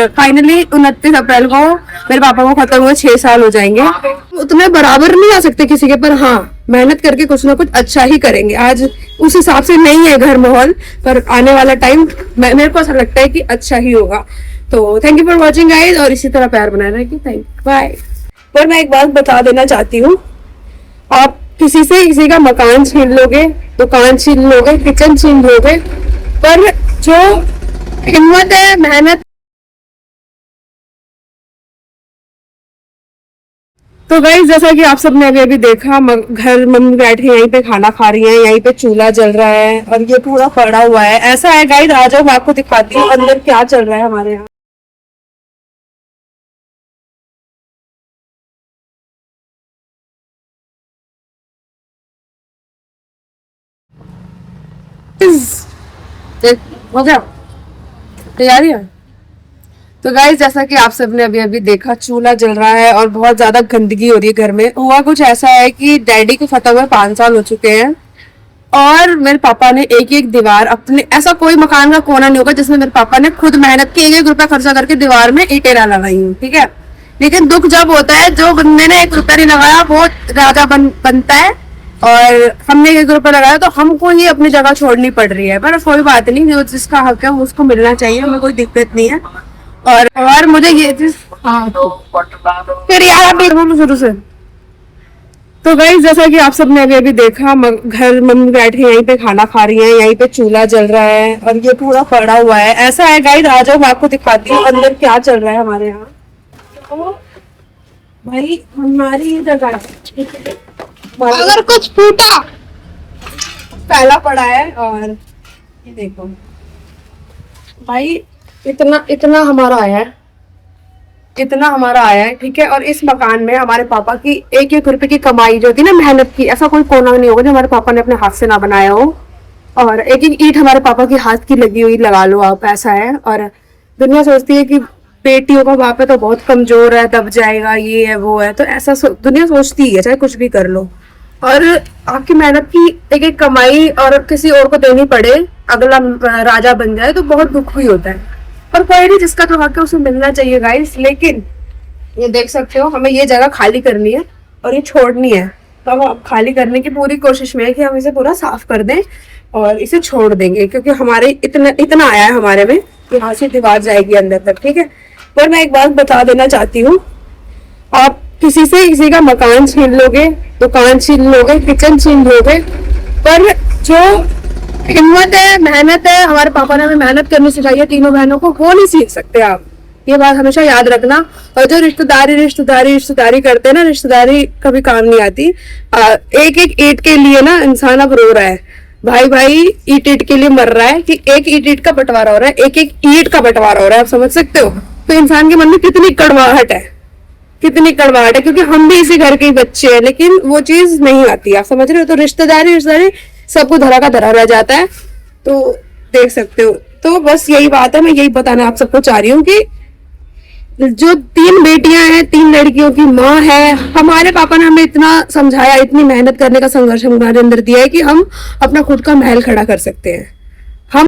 Finally 29 अप्रैल को मेरे पापा को खत्म हुए 6 साल हो जाएंगे। उतने बराबर नहीं आ सकते किसी के, पर हाँ मेहनत करके कुछ ना कुछ अच्छा ही करेंगे। आज उस हिसाब से नहीं है घर माहौल, पर आने वाला टाइम मेरे को ऐसा लगता है कि अच्छा ही होगा। तो thank you for watching guys, और इसी तरह प्यार बनाए रखिए। Thank you, bye. पर मैं एक बात बता देना चाहती हूँ, आप किसी से किसी का मकान छीन लोगे, दुकान छीन लोगे, किचन छीन लोगे, पर जो हिम्मत है, मेहनत। तो गाइस जैसा कि आप सबने अभी अभी देखा, घर मम्मी बैठी यहीं पे खाना खा रही है, यहीं पे चूल्हा जल रहा है और ये पूरा पड़ा हुआ है। ऐसा है गाइस, आ जाओ मैं आपको दिखाती हूँ अंदर क्या चल रहा है हमारे यहाँ। हो गया तैयारी है। तो गाइस जैसा कि आप सबने अभी अभी देखा, चूल्हा जल रहा है और बहुत ज्यादा गंदगी हो रही है घर में। हुआ कुछ ऐसा है कि डैडी को फटा हुए 5 साल हो चुके हैं और मेरे पापा ने एक एक दीवार अपने, ऐसा कोई मकान का कोना नहीं होगा जिसमें मेरे पापा ने खुद मेहनत की 1-1 रुपया खर्चा करके दीवार में ईंटें ना लगाई हूँ, ठीक है। लेकिन दुख जब होता है, जो बंदे ने 1 रुपया नहीं लगाया वो राजा बनता है, और हमने 1 रुपया लगाया तो हमको ही अपनी जगह छोड़नी पड़ रही है। पर कोई बात नहीं, जो जिसका हक है उसको मिलना चाहिए, हमें कोई दिक्कत नहीं है। और मुझे ये चीज, हाँ फिर यार आप बोलो शुरू से। तो गाइस जैसा कि आप सबने अभी अभी देखा, घर मम्मी बैठी यहीं पे खाना खा रही है, यहीं पे चूल्हा जल रहा है और ये पूरा पड़ा हुआ है। ऐसा है गाइस, आ जाओ मैं आपको दिखाती हूँ अंदर क्या चल रहा है हमारे यहाँ। तो भाई हमारी जगह अगर कुछ फूटा पहला पड़ा है, और ये देखो भाई इतना इतना हमारा आया है, इतना हमारा आया है, ठीक है। और इस मकान में हमारे पापा की 1-1 रुपए की कमाई जो थी ना, मेहनत की, ऐसा कोई कोना नहीं होगा जो हमारे पापा ने अपने हाथ से ना बनाया हो। और 1-1 ईंट हमारे पापा की हाथ की लगी हुई लगा लो आप, ऐसा है। और दुनिया सोचती है कि बेटियों का बाप है तो बहुत कमजोर है, दब जाएगा, ये है वो है, तो ऐसा दुनिया सोचती है, चाहे कुछ भी कर लो। और आपकी मेहनत की 1-1 कमाई और किसी और को देनी पड़े, अगला राजा बन जाए, तो बहुत दुख भी होता है। पर कोई नहीं, जिसका तो हक है उसे मिलना चाहिए गाइस। लेकिन ये देख सकते हो, हमें ये जगह खाली करनी है और ये छोड़नी है। तो हम खाली करने की पूरी कोशिश में है कि हम इसे पूरा साफ कर दें और इसे छोड़ देंगे, क्योंकि हमारे इतना आया है हमारे में, यहाँ से दीवार जाएगी अंदर तक, ठीक है। पर मैं एक बात बता देना चाहती हूँ, आप किसी से किसी का मकान छीन लोगे, दुकान छीन लोगे, किचन छीन लोगे, पर जो हिम्मत है, मेहनत है, हमारे पापा ने हमें मेहनत करनी सिखाई है तीनों बहनों को, वो नहीं सीख सकते आप। ये बात हमेशा याद रखना। और जो रिश्तेदारी करते हैं ना, रिश्तेदारी कभी काम नहीं आती। 1-1 ईंट के लिए ना इंसान अब रो रहा है, भाई ईंट के लिए मर रहा है कि 1 ईंट का बंटवारा हो रहा है, 1-1 ईंट का बंटवारा हो रहा है, आप समझ सकते हो। तो इंसान के मन में कितनी कड़वाहट है, क्योंकि हम भी इसी घर के बच्चे हैं, लेकिन वो चीज नहीं आती, आप समझ रहे हो। तो रिश्तेदारी सबको धरा का धरा रह जाता है, तो देख सकते हो। तो बस यही बात है, मैं यही बताना आप सबको चाह रही हूँ कि जो 3 बेटियां हैं, 3 लड़कियों की माँ है, हमारे पापा ने हमें इतना समझाया, इतनी मेहनत करने का संघर्ष हमारे अंदर दिया है कि हम अपना खुद का महल खड़ा कर सकते हैं।